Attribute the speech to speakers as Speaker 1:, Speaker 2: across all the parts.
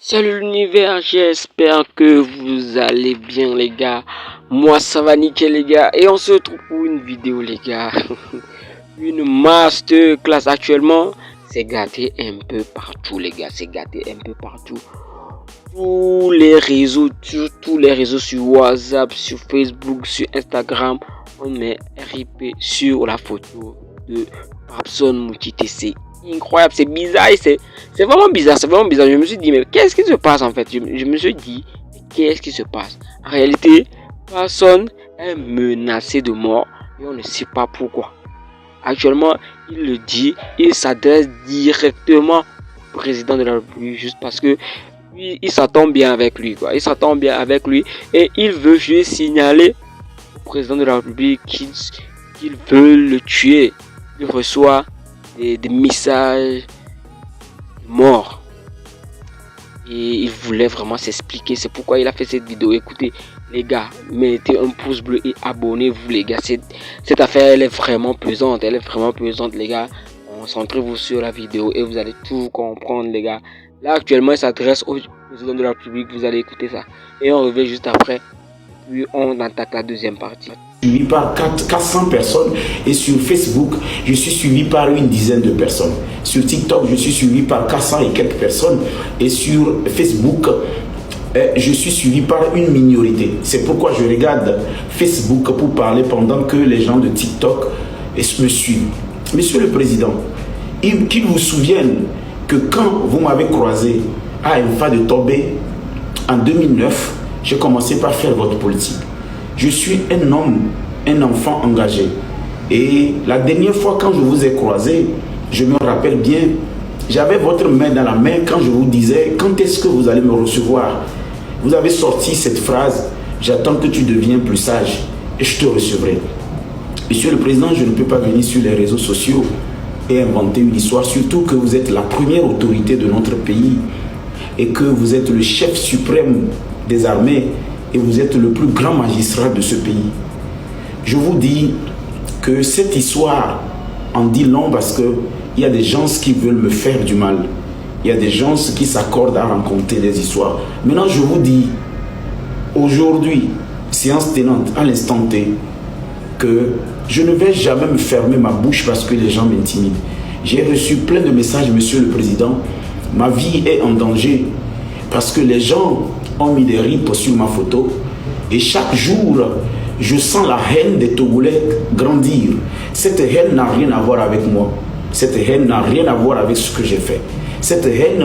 Speaker 1: Salut l'univers, j'espère que vous allez bien les gars. Moi ça va nickel les gars. Et on se retrouve pour une vidéo les gars. Une masterclass actuellement. C'est gâté un peu partout les gars. C'est gâté un peu partout. Tous les réseaux, tous les réseaux sur WhatsApp, sur Facebook, sur Instagram. On met RIP sur la photo de Papson Moukité. C'est incroyable, c'est bizarre, c'est vraiment bizarre, c'est vraiment bizarre. Je me suis dit, mais qu'est-ce qui se passe en fait? Je me suis dit, qu'est-ce qui se passe? En réalité, personne est menacé de mort et on ne sait pas pourquoi. Actuellement, il le dit, il s'adresse directement au président de la République juste parce que lui, il s'entend bien avec lui, quoi. Il s'entend bien avec lui et il veut juste signaler au président de la République qu'il veut le tuer. Il reçoit des messages morts et il voulait vraiment s'expliquer. C'est pourquoi il a fait cette vidéo. Écoutez les gars, mettez un pouce bleu et abonnez-vous les gars. Cette affaire elle est vraiment pesante, les gars. Concentrez-vous sur la vidéo et vous allez tout comprendre les gars. Là actuellement il s'adresse au président de la République. Vous allez écouter ça et on revient juste après, puis on attaque la deuxième partie.
Speaker 2: Suivi par 400 personnes et sur Facebook, je suis suivi par une dizaine de personnes. Sur TikTok, je suis suivi par 400 et quelques personnes et sur Facebook, je suis suivi par une minorité. C'est pourquoi je regarde Facebook pour parler pendant que les gens de TikTok me suivent. Monsieur le Président, qu'il vous souvienne que quand vous m'avez croisé à Infa de Tobé en 2009, j'ai commencé par faire votre politique. Je suis un homme, un enfant engagé. Et la dernière fois quand je vous ai croisé, je me rappelle bien, j'avais votre main dans la main quand je vous disais, quand est-ce que vous allez me recevoir? Vous avez sorti cette phrase, j'attends que tu deviens plus sage et je te recevrai. Monsieur le Président, je ne peux pas venir sur les réseaux sociaux et inventer une histoire, surtout que vous êtes la première autorité de notre pays et que vous êtes le chef suprême des armées et vous êtes le plus grand magistrat de ce pays. Je vous dis que cette histoire en dit long parce qu'il y a des gens qui veulent me faire du mal. Il y a des gens qui s'accordent à raconter des histoires. Maintenant, je vous dis, aujourd'hui, séance tenante, à l'instant T, que je ne vais jamais me fermer ma bouche parce que les gens m'intimident. J'ai reçu plein de messages, Monsieur le Président. Ma vie est en danger parce que les gens ont mis des rips sur ma photo et chaque jour je sens la haine des Togolais grandir. Cette haine n'a rien à voir avec moi, cette haine n'a rien à voir avec ce que j'ai fait, cette haine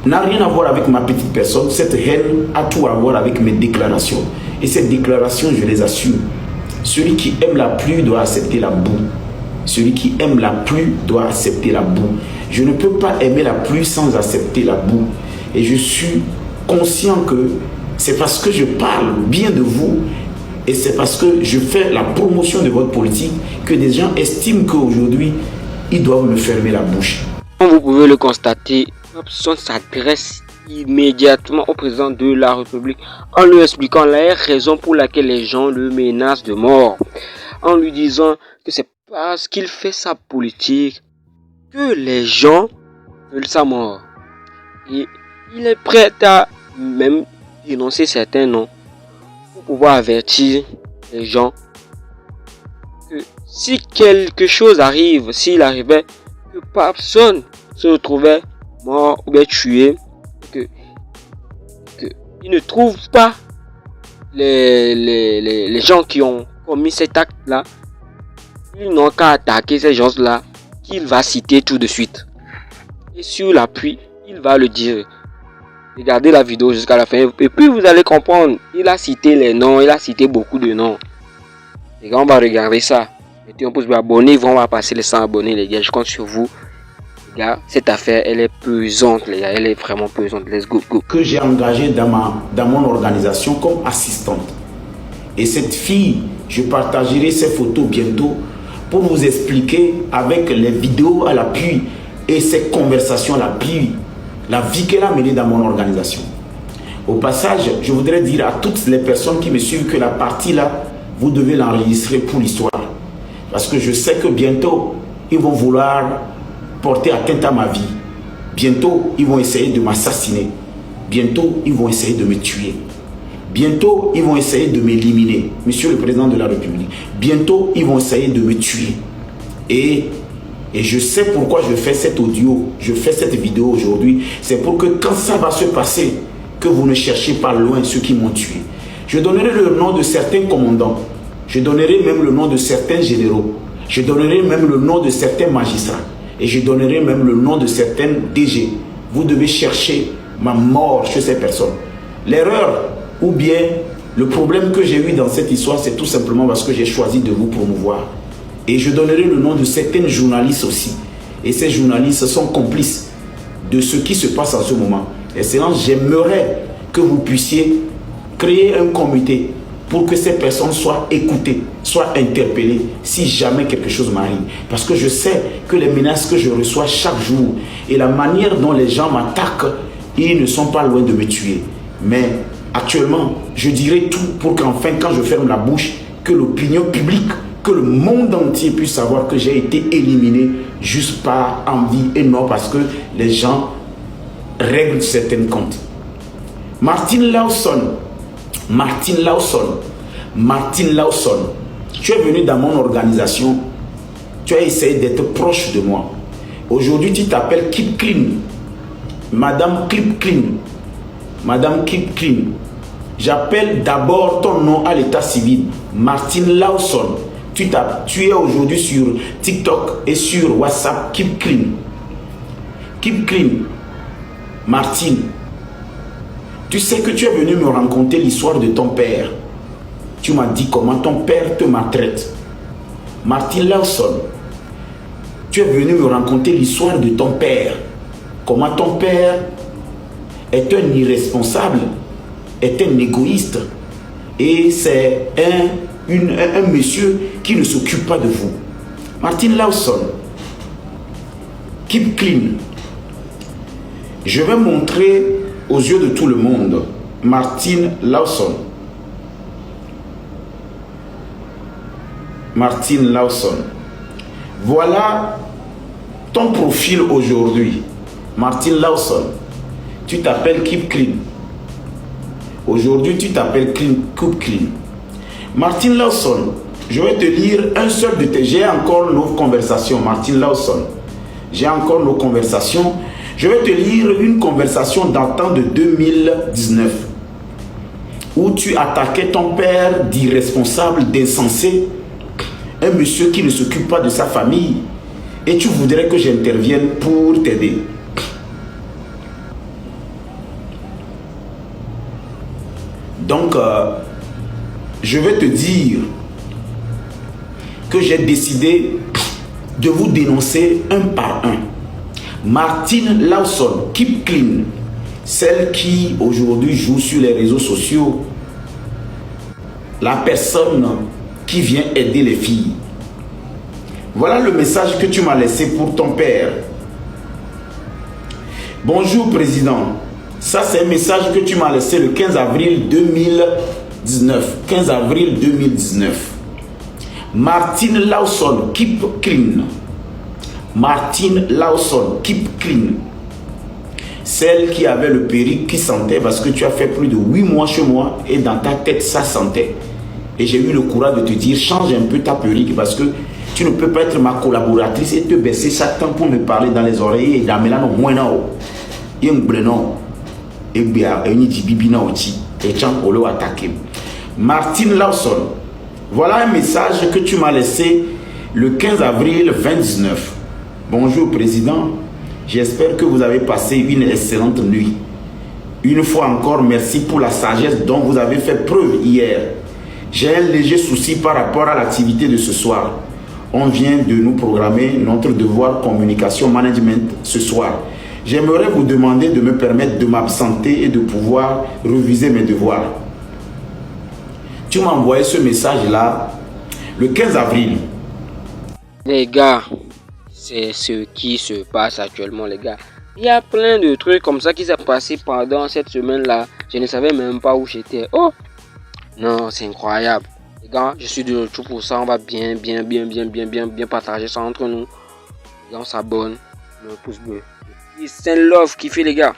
Speaker 2: n'a rien à voir avec ma petite personne, cette haine a tout à voir avec mes déclarations et ces déclarations je les assume. Celui qui aime la pluie doit accepter la boue, celui qui aime la pluie doit accepter la boue. Je ne peux pas aimer la pluie sans accepter la boue et je suis conscient que c'est parce que je parle bien de vous et c'est parce que je fais la promotion de votre politique que des gens estiment qu'aujourd'hui, ils doivent me fermer la bouche.
Speaker 1: Comme vous pouvez le constater, Papson s'adresse immédiatement au président de la République en lui expliquant la raison pour laquelle les gens le menacent de mort. En lui disant que c'est parce qu'il fait sa politique que les gens veulent sa mort. Et il est prêt à même dénoncer certains noms pour pouvoir avertir les gens que si quelque chose arrive, s'il arrivait que personne se retrouvait mort ou bien tué, que il ne trouve pas les gens qui ont commis cet acte là, ils n'ont qu'à attaquer ces gens là qu'il va citer tout de suite et sur l'appui il va le dire. Regardez la vidéo jusqu'à la fin et puis vous allez comprendre. Il a cité les noms, il a cité beaucoup de noms. Les gars, on va regarder ça. Mettez un pouce bleu, abonnez-vous, on va passer les 100 abonnés les gars. Je compte sur vous. Les gars, cette affaire, elle est pesante les gars, elle est vraiment pesante. Let's go, go.
Speaker 2: Que j'ai engagé dans mon organisation comme assistante. Et cette fille, je partagerai ses photos bientôt pour vous expliquer avec les vidéos à l'appui et ces conversations à l'appui la vie qu'elle a menée dans mon organisation. Au passage, je voudrais dire à toutes les personnes qui me suivent que la partie là, vous devez l'enregistrer pour l'histoire. Parce que je sais que bientôt, ils vont vouloir porter atteinte à ma vie. Bientôt, ils vont essayer de m'assassiner. Bientôt, ils vont essayer de me tuer. Bientôt, ils vont essayer de m'éliminer. Monsieur le Président de la République, bientôt, ils vont essayer de me tuer. Et je sais pourquoi je fais cet audio, je fais cette vidéo aujourd'hui. C'est pour que quand ça va se passer, que vous ne cherchez pas loin ceux qui m'ont tué. Je donnerai le nom de certains commandants. Je donnerai même le nom de certains généraux. Je donnerai même le nom de certains magistrats. Et je donnerai même le nom de certains DG. Vous devez chercher ma mort chez ces personnes. L'erreur ou bien le problème que j'ai eu dans cette histoire, c'est tout simplement parce que j'ai choisi de vous promouvoir. Et je donnerai le nom de certains journalistes aussi. Et ces journalistes sont complices de ce qui se passe en ce moment. Excellence, j'aimerais que vous puissiez créer un comité pour que ces personnes soient écoutées, soient interpellées si jamais quelque chose m'arrive. Parce que je sais que les menaces que je reçois chaque jour et la manière dont les gens m'attaquent, ils ne sont pas loin de me tuer. Mais actuellement, je dirai tout pour qu'enfin, quand je ferme la bouche, que l'opinion publique, que le monde entier puisse savoir que j'ai été éliminé juste par envie et non parce que les gens règlent certains comptes. Martin Lawson, tu es venu dans mon organisation, tu as essayé d'être proche de moi. Aujourd'hui, tu t'appelles Keep Clean, Madame Keep Clean. J'appelle d'abord ton nom à l'état civil, Martin Lawson. Tu es aujourd'hui sur TikTok et sur WhatsApp, Keep Clean. Martin, tu sais que tu es venu me raconter l'histoire de ton père. Tu m'as dit comment ton père te maltraite. Martin Lawson, tu es venu me raconter l'histoire de ton père. Comment ton père est un irresponsable, est un égoïste. Et c'est un monsieur qui ne s'occupe pas de vous. Martin Lawson, Keep Clean. Je vais montrer aux yeux de tout le monde Martin Lawson. Voilà ton profil aujourd'hui. Martin Lawson, tu t'appelles Keep Clean. Aujourd'hui, tu t'appelles Keep Clean. Martin Lawson, je vais te lire un seul de tes... J'ai encore nos conversations, Martin Lawson. J'ai encore nos conversations. Je vais te lire une conversation datant de 2019 où tu attaquais ton père d'irresponsable, d'insensé, un monsieur qui ne s'occupe pas de sa famille et tu voudrais que j'intervienne pour t'aider. Donc, je vais te dire que j'ai décidé de vous dénoncer un par un. Martin Lawson, Keep Clean, celle qui aujourd'hui joue sur les réseaux sociaux, la personne qui vient aider les filles. Voilà le message que tu m'as laissé pour ton père. Bonjour président, ça c'est un message que tu m'as laissé le 15 avril 2019. 15 avril 2019. Martin Lawson, Keep Clean. Martin Lawson, Keep Clean. Celle qui avait le perruque qui sentait parce que tu as fait plus de 8 mois chez moi et dans ta tête ça sentait. Et j'ai eu le courage de te dire change un peu ta perruque parce que tu ne peux pas être ma collaboratrice et te baisser chaque temps pour me parler dans les oreilles et dans mes langues moins non. Et un brenon et bien un jibibi na oti et tiens au lieu attaquer. Martin Lawson, voilà un message que tu m'as laissé le 15 avril 2019. Bonjour président, j'espère que vous avez passé une excellente nuit. Une fois encore, merci pour la sagesse dont vous avez fait preuve hier. J'ai un léger souci par rapport à l'activité de ce soir. On vient de nous programmer notre devoir communication management ce soir. J'aimerais vous demander de me permettre de m'absenter et de pouvoir réviser mes devoirs. Tu m'as envoyé ce message-là le 15 avril.
Speaker 1: Les gars, c'est ce qui se passe actuellement, les gars. Il y a plein de trucs comme ça qui s'est passé pendant cette semaine-là. Je ne savais même pas où j'étais. Oh! Non, c'est incroyable. Les gars, je suis de retour pour ça. On va bien partager ça entre nous. Les gars, on s'abonne. Le pouce bleu. Saint Love qui fait les gars.